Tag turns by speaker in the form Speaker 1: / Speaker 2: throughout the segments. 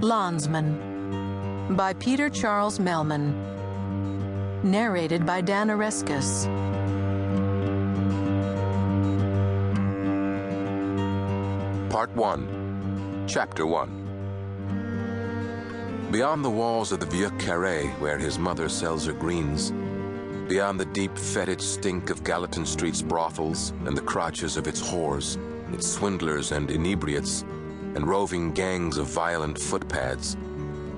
Speaker 1: Landsman by Peter Charles Melman. Narrated by Dan Oreskes.
Speaker 2: Part 1, Chapter 1. Beyond the walls of the Vieux Carré, where his mother sells her greens, beyond the deep fetid stink of Gallatin Street's brothels and the crotches of its whores, its swindlers and inebriates, and roving gangs of violent footpads,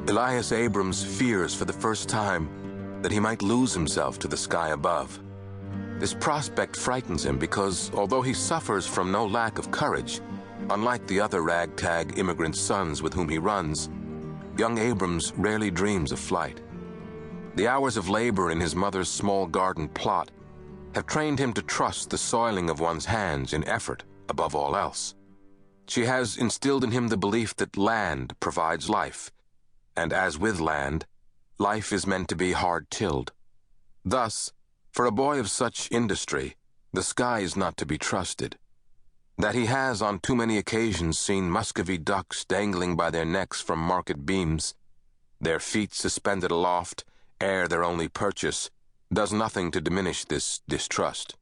Speaker 2: Elias Abrams fears for the first time that he might lose himself to the sky above. This prospect frightens him because, although he suffers from no lack of courage, unlike the other ragtag immigrant sons with whom he runs, young Abrams rarely dreams of flight. The hours of labor in his mother's small garden plot have trained him to trust the soiling of one's hands in effort above all else. She has instilled in him the belief that land provides life, and as with land, life is meant to be hard-tilled. Thus, for a boy of such industry, the sky is not to be trusted. That he has on too many occasions seen Muscovy ducks dangling by their necks from market beams, their feet suspended aloft, ere their only purchase, does nothing to diminish this distrust.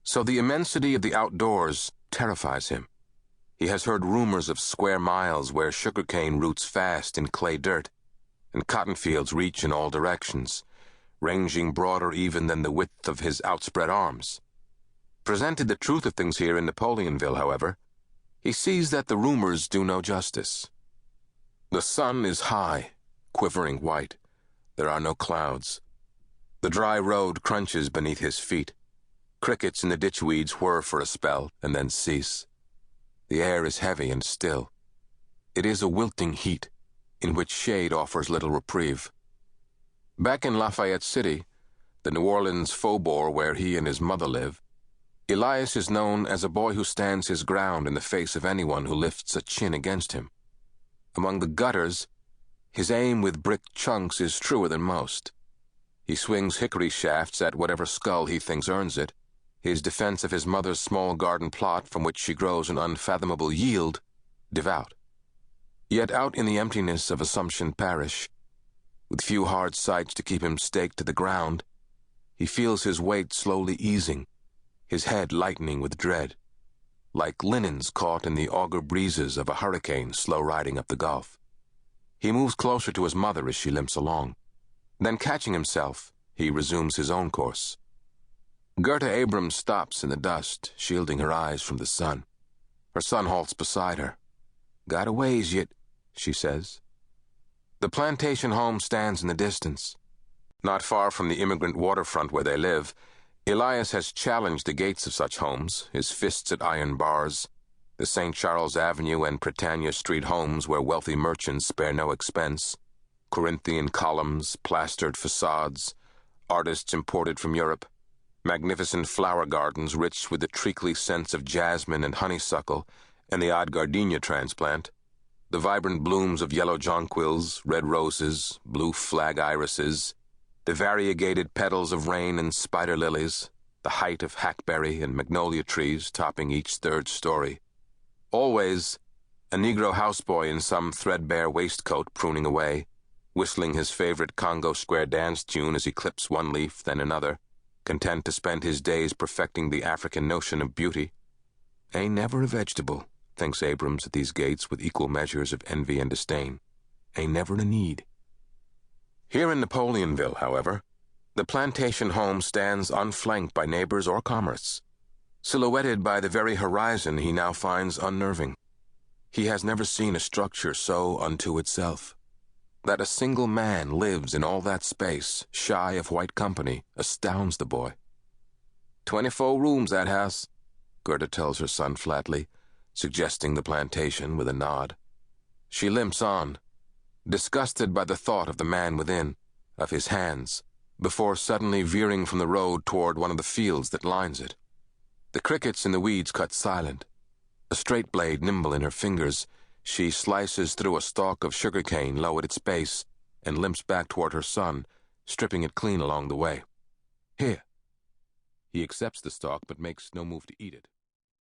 Speaker 2: So the immensity of the outdoors terrifies him. He has heard rumors of square miles where sugarcane roots fast in clay dirt, and cotton fields reach in all directions, ranging broader even than the width of his outspread arms. Presented the truth of things here in Napoleonville, however, he sees that the rumors do no justice. The sun is high, quivering white. There are no clouds. The dry road crunches beneath his feet. Crickets in the ditchweeds whir for a spell and then cease. The air is heavy and still. It is a wilting heat, in which shade offers little reprieve. Back in Lafayette City, the New Orleans faubourg where he and his mother live, Elias is known as a boy who stands his ground in the face of anyone who lifts a chin against him. Among the gutters, his aim with brick chunks is truer than most. He swings hickory shafts at whatever skull he thinks earns it, his defense of his mother's small garden plot from which she grows an unfathomable yield, devout. Yet out in the emptiness of Assumption Parish, with few hard sights to keep him staked to the ground, he feels his weight slowly easing, his head lightening with dread, like linens caught in the auger breezes of a hurricane slow riding up the Gulf. He moves closer to his mother as she limps along. Then, catching himself, he resumes his own course. Gerda Abrams stops in the dust, shielding her eyes from the sun. Her son halts beside her. "Got a ways yet," she says. The plantation home stands in the distance. Not far from the immigrant waterfront where they live, Elias has challenged the gates of such homes, his fists at iron bars, the St. Charles Avenue and Prytania Street homes where wealthy merchants spare no expense, Corinthian columns, plastered facades, artists imported from Europe, magnificent flower gardens rich with the treacly scents of jasmine and honeysuckle and the odd gardenia transplant, the vibrant blooms of yellow jonquils, red roses, blue flag irises, the variegated petals of rain and spider lilies, the height of hackberry and magnolia trees topping each third story. Always, a Negro houseboy in some threadbare waistcoat pruning away, whistling his favorite Congo Square dance tune as he clips one leaf, then another, content to spend his days perfecting the African notion of beauty. Ain't never a vegetable, thinks Abrams at these gates with equal measures of envy and disdain. Ain't never a need. Here in Napoleonville, however, the plantation home stands unflanked by neighbors or commerce. Silhouetted by the very horizon he now finds unnerving. He has never seen a structure so unto itself. That a single man lives in all that space, shy of white company, astounds the boy. 24 rooms, that house, Gerda tells her son flatly, suggesting the plantation with a nod. She limps on, disgusted by the thought of the man within, of his hands, before suddenly veering from the road toward one of the fields that lines it. The crickets in the weeds cut silent. A straight blade nimble in her fingers, she slices through a stalk of sugarcane low at its base and limps back toward her son, stripping it clean along the way. "Here." He accepts the stalk but makes no move to eat it.